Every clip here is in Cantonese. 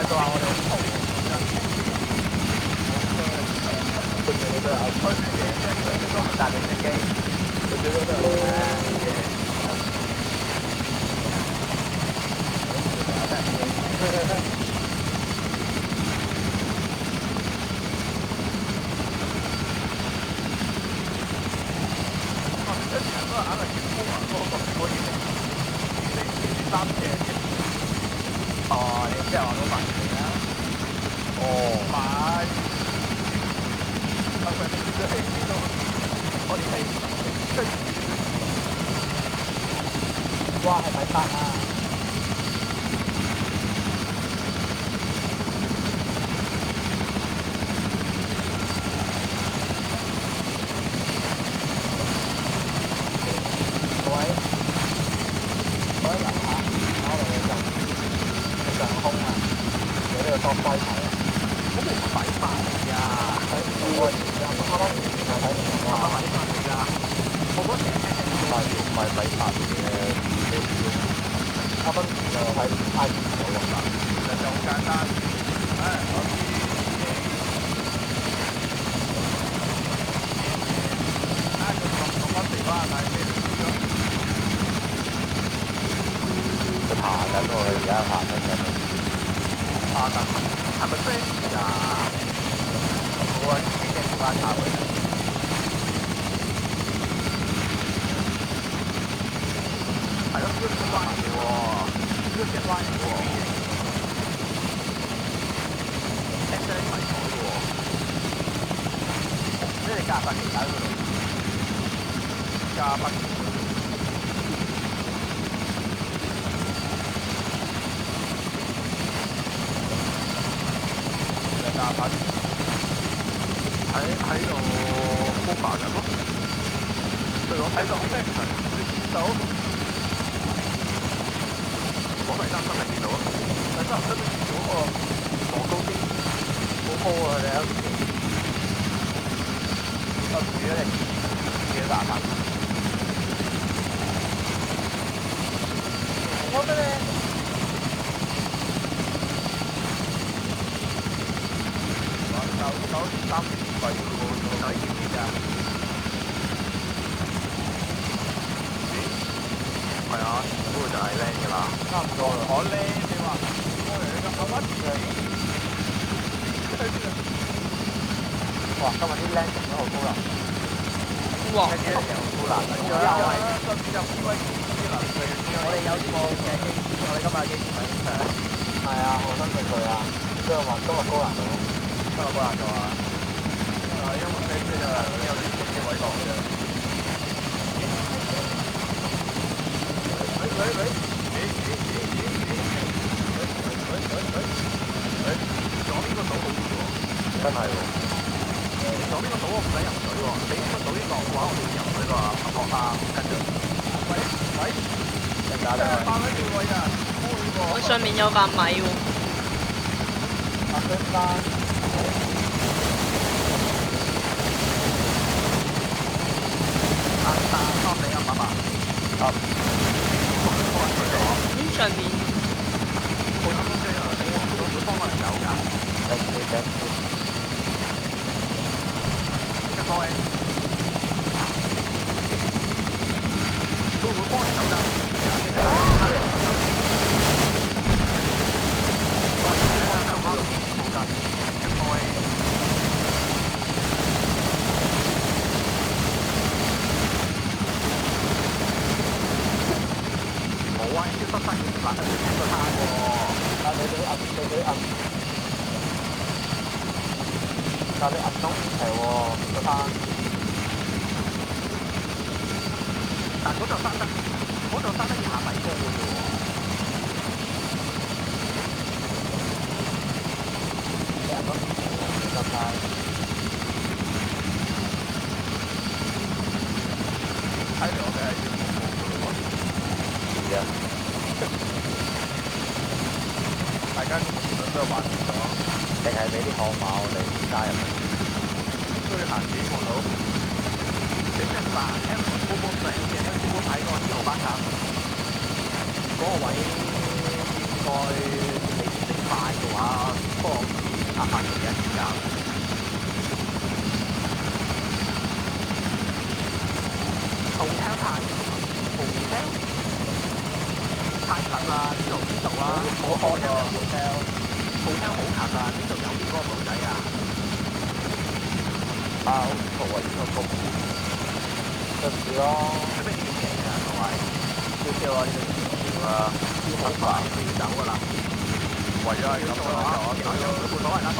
就話我哋好嘈，佢哋都有推嘅，即係都係大定嘅機，佢最多都係哦，你即係話老闆嚟啦？哦，買，係咪即係呢度？我哋係，哇，係咪白啊？各位樓下，我哋就上空啊！有呢個多規睇啊！咁唔係擺法嚟㗎，我啱啱睇唔到啊！擺法嚟㗎，我嗰時唔係擺法嘅，啱啱就喺派出所喎，其實就好簡單，我咁地方係咩？佢爬緊喎，而家爬緊緊。爬緊，係咪 friend 㗎？好啊，幾隻瓜炒嘅。係咯，呢個關嚟嘅喎，呢個關嚟嘅喎。S N 迷彩嘅喎，即係加百幾喺嗰度，加百。喺度煲飯緊咯，對我睇到咩？你見到？我係擔心你見到啊！但係真係見到個黃高啲，好高啊！你喺度，我唔知你幾大份？我覺得咧。3貴喎，睇見啲㗎。係啊，嗰個就係靚㗎啦。差唔多啦。我靚，你話我嚟㗎，我乜嘢？哇！今日啲靚程都好高啦。哇！啲嘢好高啦。我哋有個嘅機師，我哋今日機師咪上。係啊，好新進佢啊，即係話今日高難度。今日高難度啊！因為飛機啊，有啲位降嘅。左邊個島好啲喎，真係喎。左邊個島我唔使游水喎，你個島一落嘅話，我會游水㗎嘛，學啊，跟住。喂，人打你。翻喺條位啊！我上面有8米喎。阿飛翻。咁上面好多東西啊！我會幫我哋走㗎。一個位，會唔會幫你走㗎？但你壓中係喎，個山。但嗰座山得200米高嘅啫喎。你壓中個山。睇嚟我哋係要服務嘅喎。大家都係玩咗。定係俾啲號碼我哋加入去，都要行幾個路。你即係話 M 高波上嘅 M 高波睇個2號班卡，嗰個位應該你快嘅話。發現一時間。hotel 太近啦，呢度啦，我開咗 hotel 好近啊，呢度有邊個女仔啊？啊，好嘈啊！呢個公司對唔住咯，做咩點嚟啊？各位，少啊，呢度少啊，好快就要走噶啦。為咗係咁啊，冇所謂啦，躲。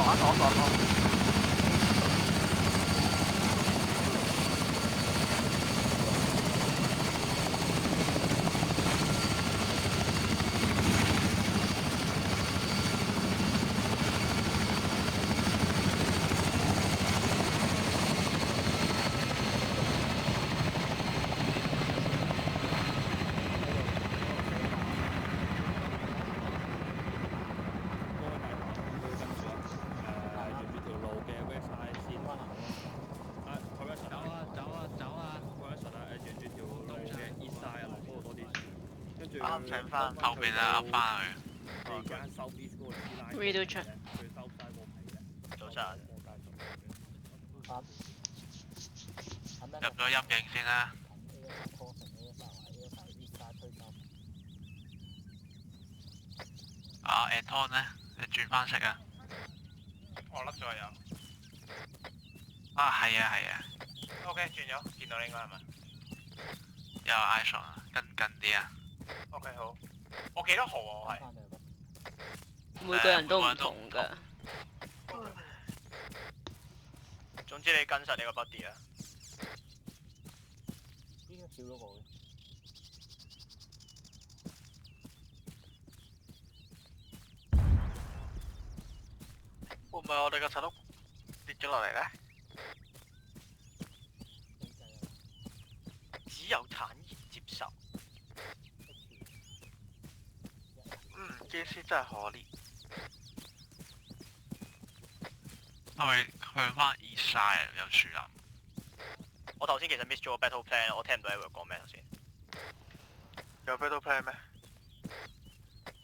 啱上翻後邊啊，噏翻去。Redo check。早晨。入咗陰影先啦。啊 ，Anton 咧，你轉翻食啊？我甩咗有。啊，係啊。OK， 轉咗，見到你應該係咪？有 Ison 啊，跟緊啲啊。OK 好。我幾多號啊？我係。每個人都唔同㗎。總之你跟實你個 buddy 啊。應該少咗個嘅。會唔會我哋個柒屋跌咗落嚟咧？只有坦然接受。機師真係可憐。係咪向翻 East Side 有樹林？我頭先其實 miss 咗個 battle plan， 我聽唔到 Edward 講咩頭先。有 battle plan 咩？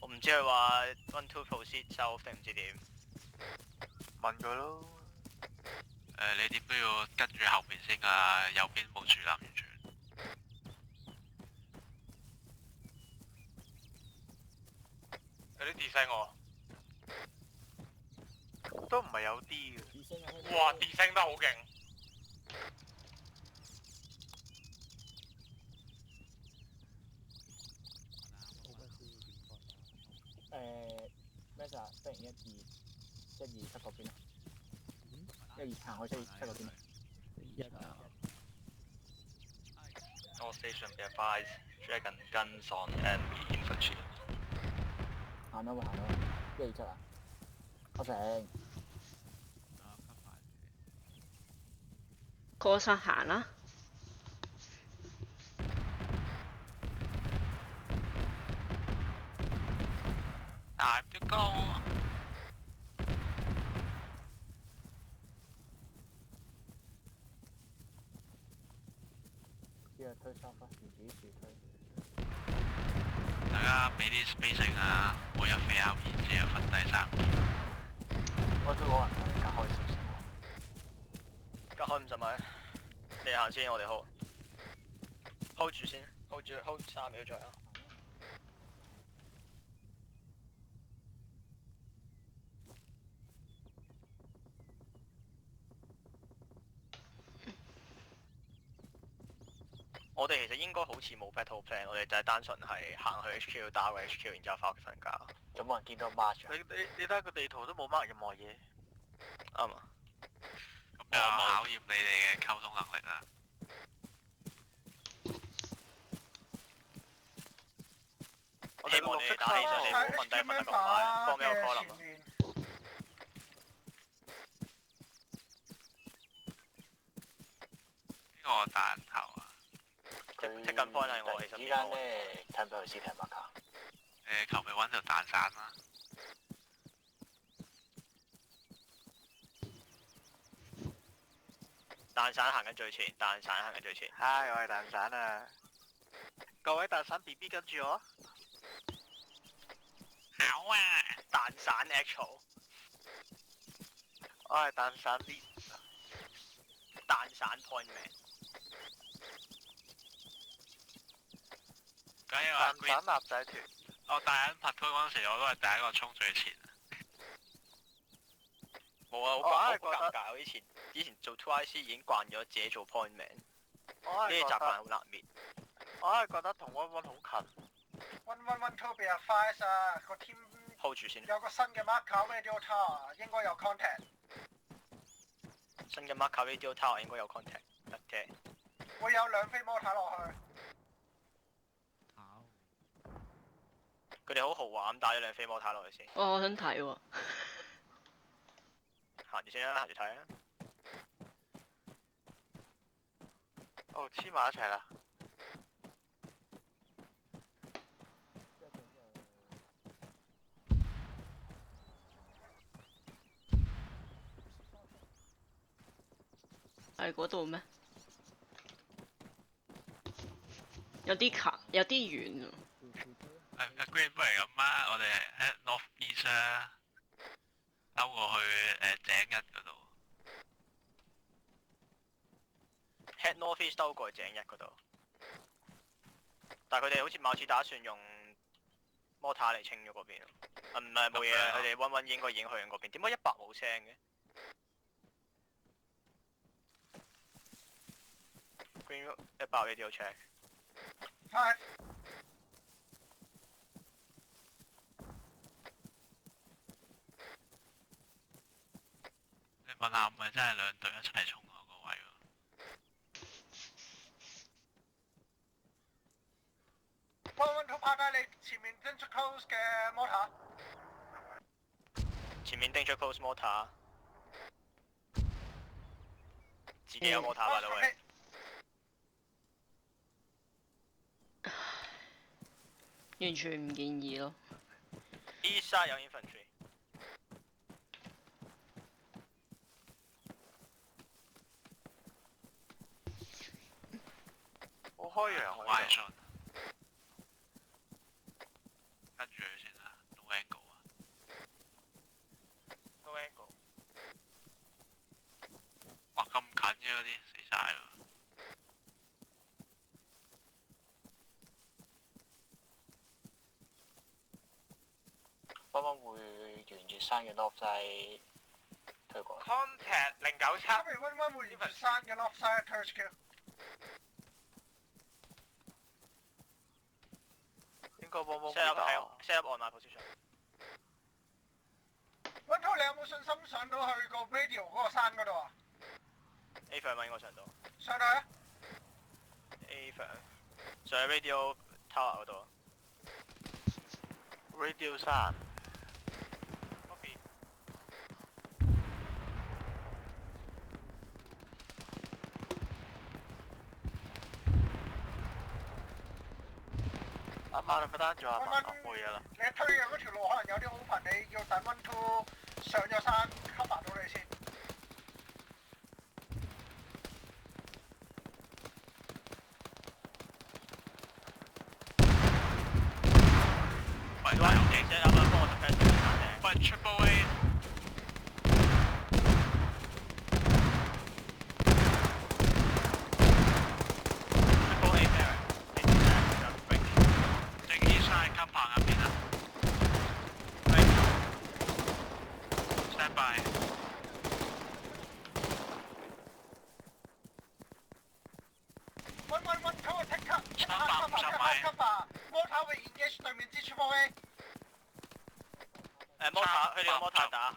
我唔知佢話 one two proceed south 定唔知點。問佢咯。你點都要跟住後面先㗎，右邊冇樹林完全。有啲 descent 喎。都唔係有啲嘅。哇！descend 得好勁。咩咋？不如1、2、7嗰邊啊！1、2行去7嗰邊啊！All station be advised, dragon guns on enemy infantry。行啦，1、2、7啊！我成。過山行啦。Time to go。只係推3分，自己推。大家俾啲 spacing 啊，每日飛後面之後瞓低3。我都攞人同你隔開少少。隔開50米。你行先，我哋 hold 住先 ，hold 住 hold 3秒左右。我哋其實應該好似冇 battle plan， 我哋就係單純係行去 HQ 打個 HQ， 然之後翻屋企瞓覺。有冇人見到 March 啊？你睇下個地圖都冇 mark 任何嘢。啱啊。咁又考驗你哋嘅溝通能力啊！我希望你哋打起上嚟唔好瞓低瞓得咁快，放俾我可能啊！呢個彈頭啊！即緊 point 係我其實。依間咧睇唔到佢屍體 marker。求其揾條彈散啦。彈散行緊最前，彈散行緊最前。嗨，我係彈散啊！各位彈散 BB 跟住我。好啊！彈散 actual。我係蛋散啲蛋散 point 名。咁因為蛋散鴨仔團。我帶緊拍拖嗰陣時，我都係第一個衝最前。冇啊，好尷尬。我以前做 2IC 已經慣咗自己做 point 名，呢啲習慣好難滅。我係覺得同 One 好近。111 to be advised 啊，個 team hold 住先。有個新嘅 marker radio tower 應該有 contact。新嘅 marker radio tower 應該有 contact。得嘅。會有2飛摩塔落去。佢哋好豪華咁帶咗2飛摩塔落去先。我想睇喎。行住先啦，行住睇啊。哦，黐埋一齊啦。係嗰度咩？有啲近，有啲遠啊。Green 不如咁啊，我哋喺 North East 啊，兜過去井一嗰度。Head North East 兜過去井一嗰度。但係佢哋好似貌似打算用摩塔嚟清咗嗰邊咯。唔係冇嘢，佢哋1應該已經去緊嗰邊。點解100冇聲嘅？Green 100 radio check。係。你問下，唔係真係兩隊一齊衝我個位喎112拍低你前面 danger close 嘅摩塔。前面 danger close 摩塔。自己有摩塔吧，兩位。完全唔建議咯。East side 有 infantry。我開陽好快順。跟住佢先啦 ，no angle 啊 ，no angle。哇，咁近嘅嗰啲死晒喎。啱啱會沿住山嘅 loft 仔推過。Contact 097。咁如111會沿住山嘅 loft 仔推出嘅。應該幫 set up on my position。112你有冇信心上到去個 radio 嗰個山嗰度啊 ？A 房應該上到。上到啊 A 房。上去 radio tower 嗰度。Radio 山。Copy。啱啱你單咗阿爸冇嘢啦。你推嘅嗰條路可能有啲 open， 你要等112上咗山 cover 到你先。喂，有幾隻啱啱幫我特登喂 Triple A。摩塔，佢哋用摩塔打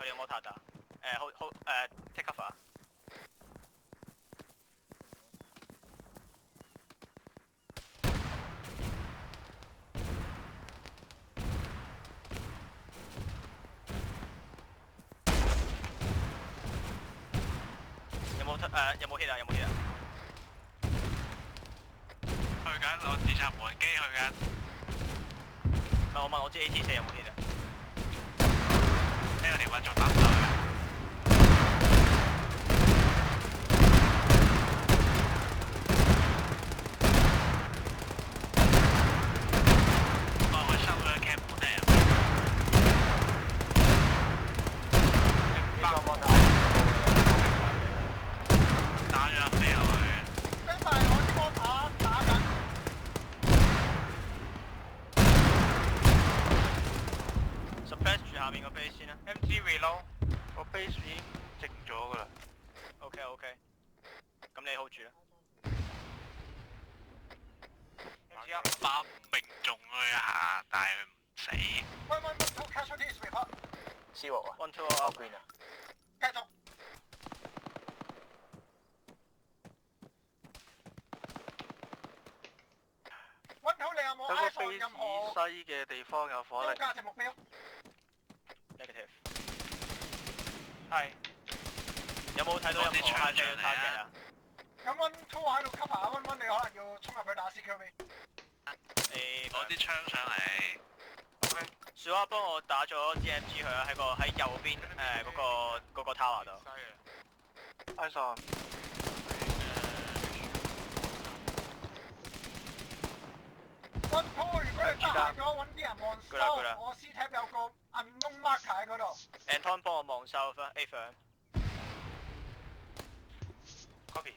，take cover。有冇 hit 啊？有冇 hit 啊？去緊，我自殺無人機去緊。唔係我問我知 AT4有冇 hit 啊？呢個電話仲打唔到嘅。我會收佢嘅 cam 本嚟。呢個摩塔。面個 base 先啦。 MG reload，個 base 已經靜咗噶啦。OK OK，咁你 hold 住啦。MG 一把命中佢一下，但係佢唔死。 112 casualties report。Zero 啊 One two ，All 啊， green 啊。繼續。1土你有冇 eye on 任何西嘅地方有火高力。價值目標？ Negative。係。有冇睇到任何攞啲槍 high 上 value 嚟 target 啊啊？咁1土喺度 cover 啊，1你可能要衝入去打 CQB。攞啲槍上嚟。小阿幫我打咗 GMG 佢啊，喺右邊嗰個 tower 度。Eyes on。 1土如果你得閒咗揾啲人望good 啦good 啦收，我 C tab 有個 unknown marker 喺嗰度。Anton 幫我望收翻 A 房。Copy。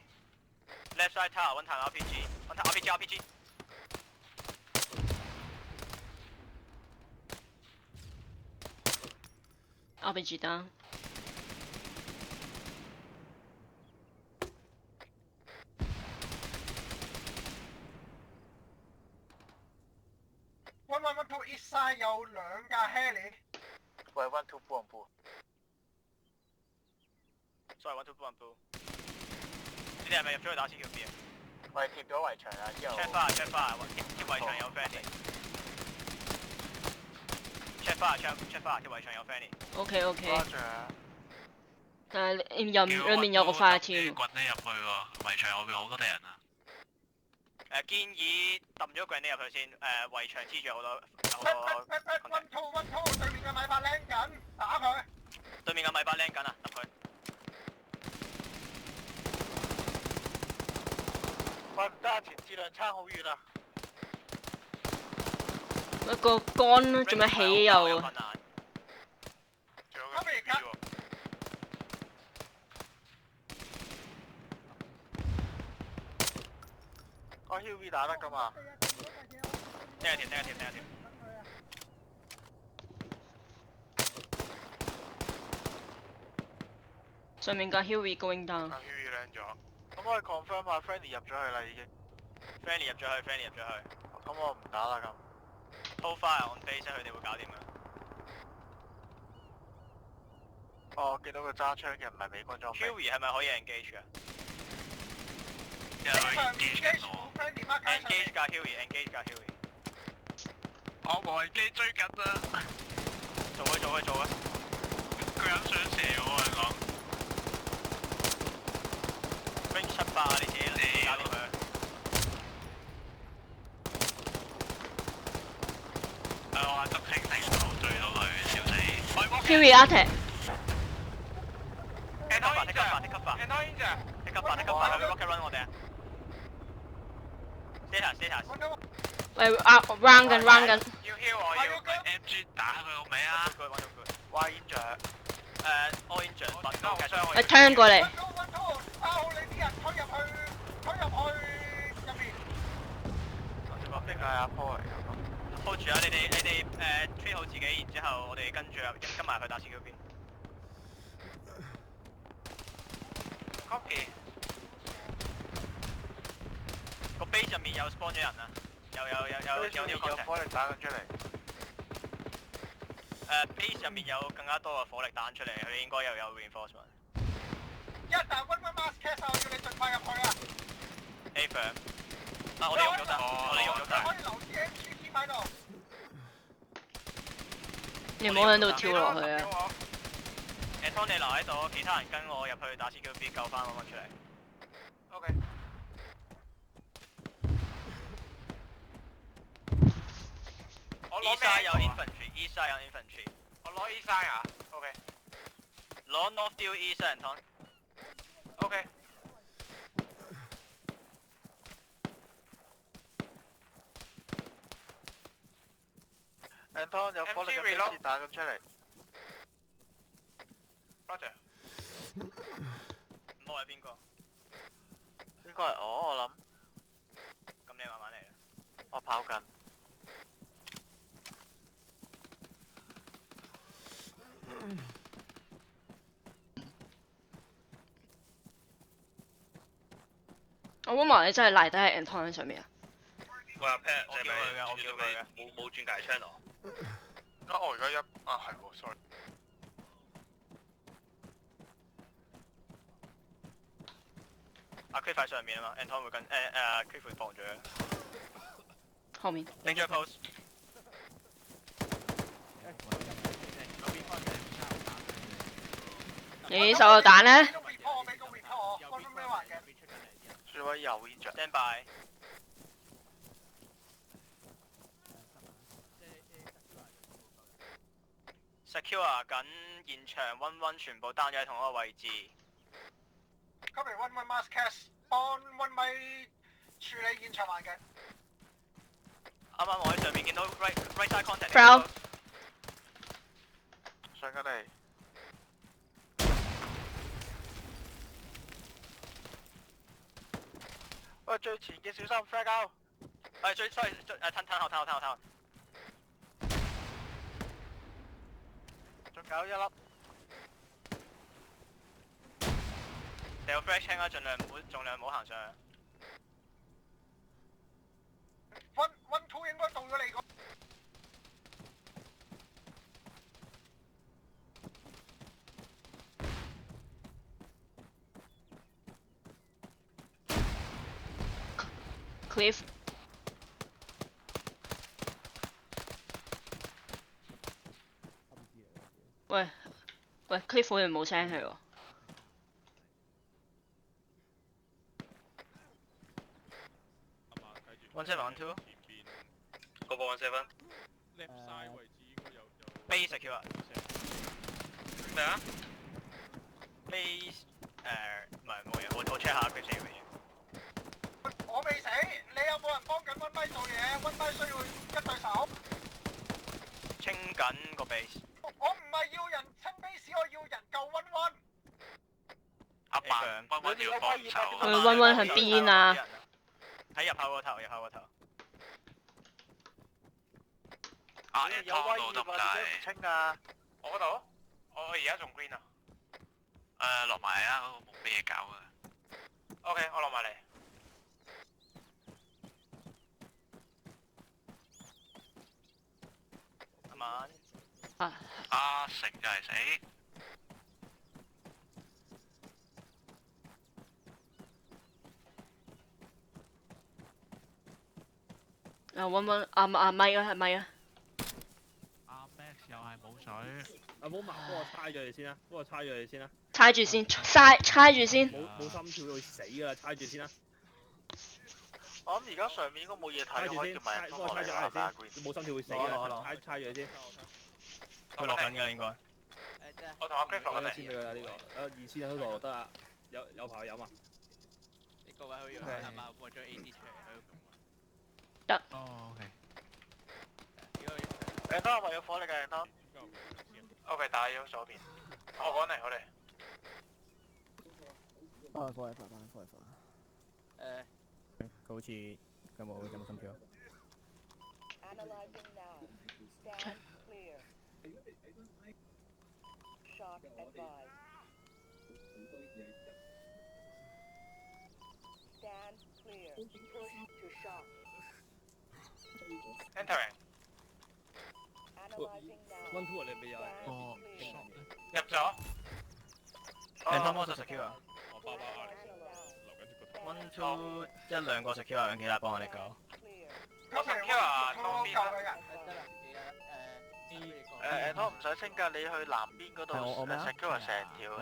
Left side tower 揾彈 RPG，揾彈 RPG。RPG down。1 2 east side 有2架 heli。喂，1 2 pull on pull。Sorry one two one two。你哋係咪入咗去打 CQB 啊？我哋貼咗圍牆啦，之後。 check 翻 check 翻，貼圍牆有 Fanny。check 翻 check 翻，貼圍牆有 Fanny。OK OK。 Roger。但係入面有個 fire team。滾你入去喎，圍牆後邊好多敵人啊！建議揼咗 grenade 入去先，圍牆黐住好多。 1 2對面嘅米八靚緊，打佢。對面嘅米八靚緊啊，揼佢。混蛋，前質量差好遠啊！一個杆做咩起又？困難。仲有個 B 喎。我 Huey 打得㗎嘛？ Negative。上面架 Huey going down。阿 Huey 靚咗。咁我哋 confirm 下 Friendly 入咗去啦已經。Fanny 入咗去。咁我唔打啦咁。 Hold fire on base，佢哋會搞掂嘅。哦，我見到個揸槍嘅唔係美軍裝備。 Huey 係咪可以 engage 啊有人 engage 緊我。 ？Engage 架 Huey。我無人機追緊啊！做佢。個人想射我啊講。 Bring 700啊，你自己搞掂佢。我話執清醒頭追到佢，笑死。Huey attack。 Take cover，佢 rocket run 我哋啊。Status。喂，round 緊。要 heal 我要 MG 打佢個尾啊！ Y injured。All injured，我受傷喂，turn 過嚟。 1 2包好你啲人推入去入面。呢個係阿波嚟㗎。 hold 住啊！你哋treat 好自己，然之後我哋跟埋佢打 CQB。Copy。個 base 入面有 spawn 咗人啊！有呢個 contact。火力打緊出嚟。base 入面有更加多嘅火力彈出嚟，佢應該又有 reinforcement。一旦 1 mass cast 我要你盡快入去啊！ A firm。我哋用咗得。可以留啲 MG team 喺度。你唔好喺度跳落去啊！當你留喺度，其他人跟我入去打 CQB 救翻我出嚟。OK。East side 有 infantry。我攞 E 山啊 ？OK。攞 North Dale East 人湯。 OK。Anton 有火力嘅兵士打緊出嚟。Roger。唔好係邊個？應該係我諗。咁你慢慢嚟啦。我跑緊。我溫華你真係賴低喺 Anton 上面啊！喂阿 Pat，我叫佢嘅，我叫佢嘅。冇轉界 channel。我而家係喎，sorry。阿 Cliff 喺上面啊嘛 ，Anton 會跟Cliff 會防住佢。後面拎咗 post。你手榴彈咧？我俾個 report 我，分咩話嘅？住位右現場 stand by。secure 緊現場 1-1全部單咗喺同一個位置。Copy 1-1 mass cast，幫1米處理現場環境。啱啱我喺上面見到 right side contact。Brown 上緊嚟。喂，最前嘅小心 flag out。係最衰，褪後。仲有一粒。掉 flash 清啦，盡量唔好行上去。1-2應該到咗你個。Cliff， 喂 Cliff 好似冇聲氣喎。1-7-1-2。個個 1-7。Base secure。咩啊 ？Base 唔係冇嘢，我 check 下佢先。我未死，你有冇人幫緊1米做嘢？1米需要一對手。清緊個 base。我唔係要人清 base，我要人救1-1。阿曼溫要幫手。溫喺邊啊？喺入口個頭。啊！有威爾得唔得？清啊！我嗰度？我而家仲 green 啊。落埋啊！嗰個冇咩嘢搞啊。OK， 我落埋嚟。阿曼。阿成就係死。溫阿咪啊，係咪啊？阿 Max 又係冇水。阿冇麻，幫我猜咗你先啦。猜住先，猜住先。冇心跳會死㗎啦，猜住先啦。我諗而家上面應該冇嘢睇，可以叫埋幫我猜咗先。冇心跳會死㗎，猜咗先。佢落緊㗎應該。我同阿 Cliff 落緊嚟。先俾佢啦呢個。2000啊，嗰度得啊，有排飲啊。呢個位可以用係嘛？我將 AD 出嚟喺度用。得。哦 ，OK。Anton 話有火力嘅 Anton。OK， 打咗左邊。我趕嚟，我哋。放。佢好似有冇心跳？Entering。1-2你未有？入咗。Anton 幫手 secure 啊。我包啊1-2一兩個 secure，其他幫我哋搞。我 secure 當邊啦。Anton 唔使清㗎，你去南邊嗰度 secure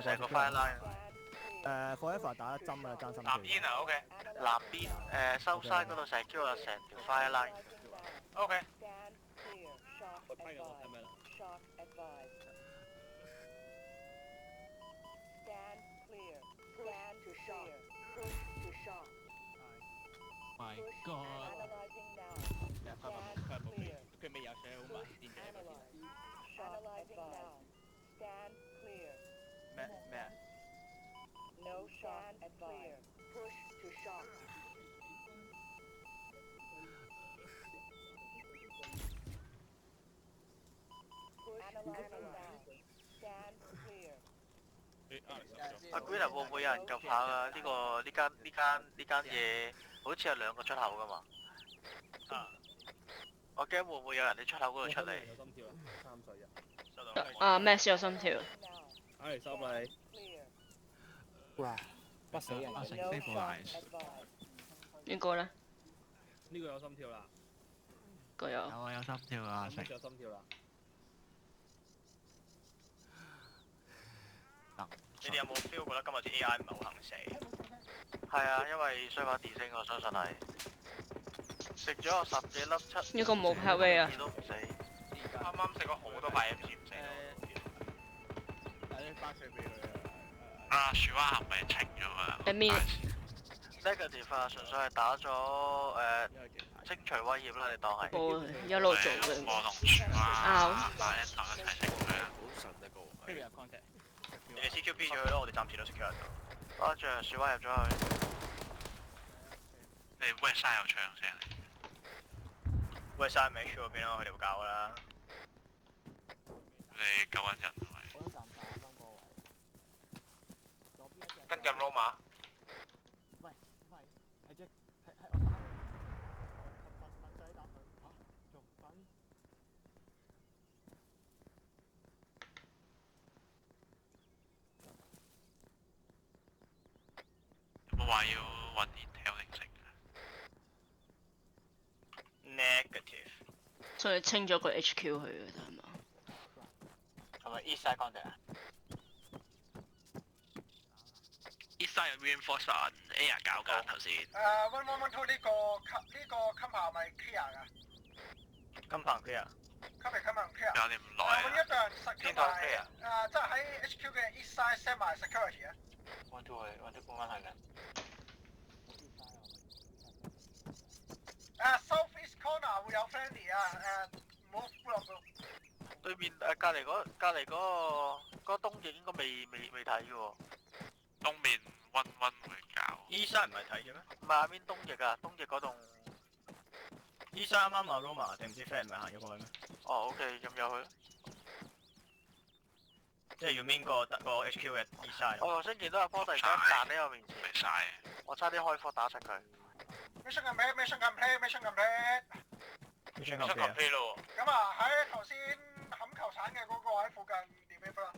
成個 fire line。Forever 打一針啊，爭心。南邊啊 ，OK。南邊收山嗰度secure 成條 fire line。OK。我批緊我睇咩啦？My God！佢未有水好慢，電住喺嗰邊。咩啊？阿 Green 會唔會有人及下啊？呢間嘢好似有2個出口噶嘛？啊，我驚會唔會有人喺出口嗰度出嚟？有心跳啊，3歲啊，收到。啊 Max 有心跳，唉，收你。哇！不死人。成 stabilize。呢個咧？呢個有心跳啦。個有。有啊，有心跳啊，成。有心跳啦。你哋有冇 feel 覺得今日啲 AI 唔係好肯死？係啊，因為衰化電星，我相信係食咗我10幾粒7。呢個冇 pathway 啊。都唔死。啱啱食咗好多塊 MC 唔死。打啲花水俾佢啊，樹蛙係咪清咗啊？ Negative 啊，純粹係打咗清除威脅啦，你當係。我一路做嘅。我同樹蛙打一場一齊清佢啊！好神一個。跟住入 contact。你哋 CQB 咗佢咯，我哋暫時都 secure 到。啊，仲有樹蛙入咗去。你 West Side 有槍聲。West Side 咪 H 嗰邊咯，佢哋會搞噶啦。你救緊人係咪？跟緊 Roma。喂，係只係我打粉仔打佢嚇，仲粉。有冇話要揾 intel 定成啊 Negative。所以清咗個 HQ 去嘅啫係嘛？係咪 East Side contact 啊？ East Side 有 reinforce air 搞緊頭先。111 呢個 cover 咪 clear 㗎？金棚 clear。cover clear。搞掂唔耐揾一啊！隊人 secure 埋即係喺 HQ 嘅 East Side set 埋 security 啊。揾到公安係緊。South East corner 會有 friendly 啊唔好忽略到。對面隔離嗰個東翼應該未睇嘅喎。東面溫會搞。 East Side 唔係睇嘅咩？唔係下面東翼啊，東翼嗰棟。East Side 啱啱阿 Roma 定唔知 friend 咪行咗過去咩？哦 ，OK，咁有去。即係要邊個HQ 嘅 East Side。我頭先見到阿波突然間彈喺我面前。未晒。我差啲開火打實佢。Mission complete。Mission complete 咯。咁啊喺頭先冚球鏟嘅嗰個喺附近點 啦？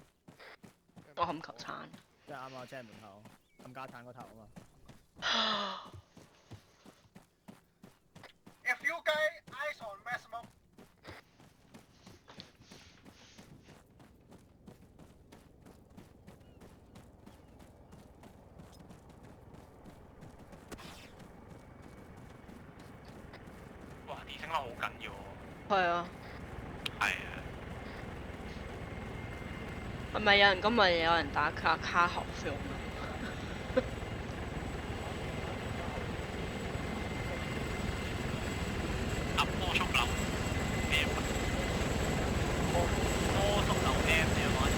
我冚球鏟。即係啱啊！即係門口冚家鏟嗰頭啊嘛。If you guys eyes on maximum。哇！電升得好緊要喎。係啊。係啊。係咪有人今日有人打卡學 film 啊？波速流 M。波速流 M 你又玩緊？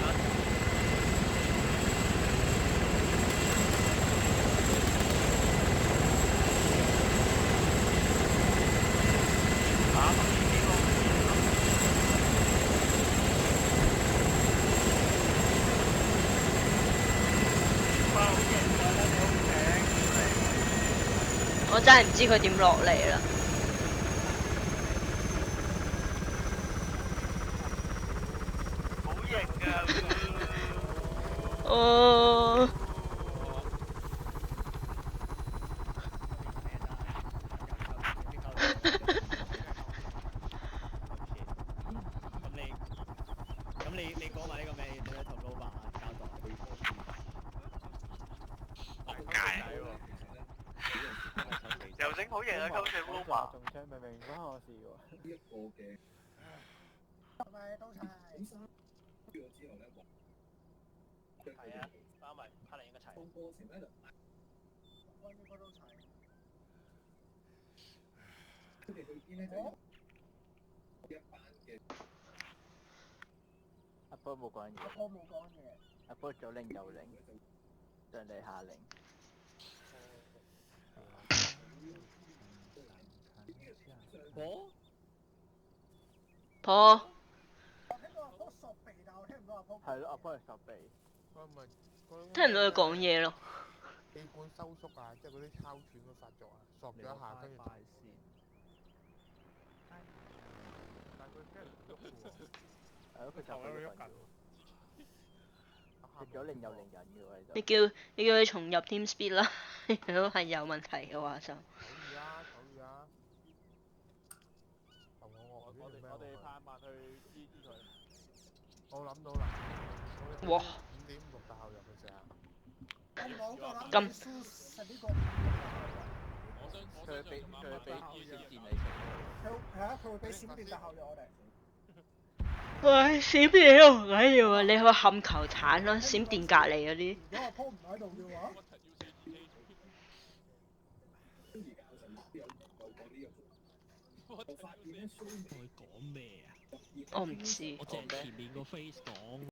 我真係唔知佢點落嚟啦。好型㗎！哦。你講埋呢個名，你喺同老闆交代。仆街。又整好型啊！溝水 Roma。中槍明明關我事喎。呢一個嘅。係咪都齊？係啊，包埋卡嚟應該齊。應該都齊。佢哋去邊咧就一班嘅。阿波冇講嘢。阿波左領右領，上嚟下領。婆。我聽到阿波索鼻，但我聽唔到阿波。係咯，阿波係索鼻。聽唔到佢講嘢咯。氣管收縮啊，即係嗰啲哮喘嘅發作啊，索咗一下跟住就。但係佢真係唔喐嘅喎。係咯，佢就喺度喐緊。食咗令又令人嘅喎，你叫佢重入 TeamSpeak 啦，如果係有問題嘅話就。手語啊，手語啊。我哋派100去醫佢。我諗到啦。哇5.56大後入去食啊！咁佢俾閃電你食。係啊，佢會俾閃電特效藥我哋。喂，閃電都唔緊要啊，你去冚球鏟啦，閃電隔離嗰啲。如果阿波唔喺度嘅話，佢講咩啊？我唔知。我淨係前面個 face 講。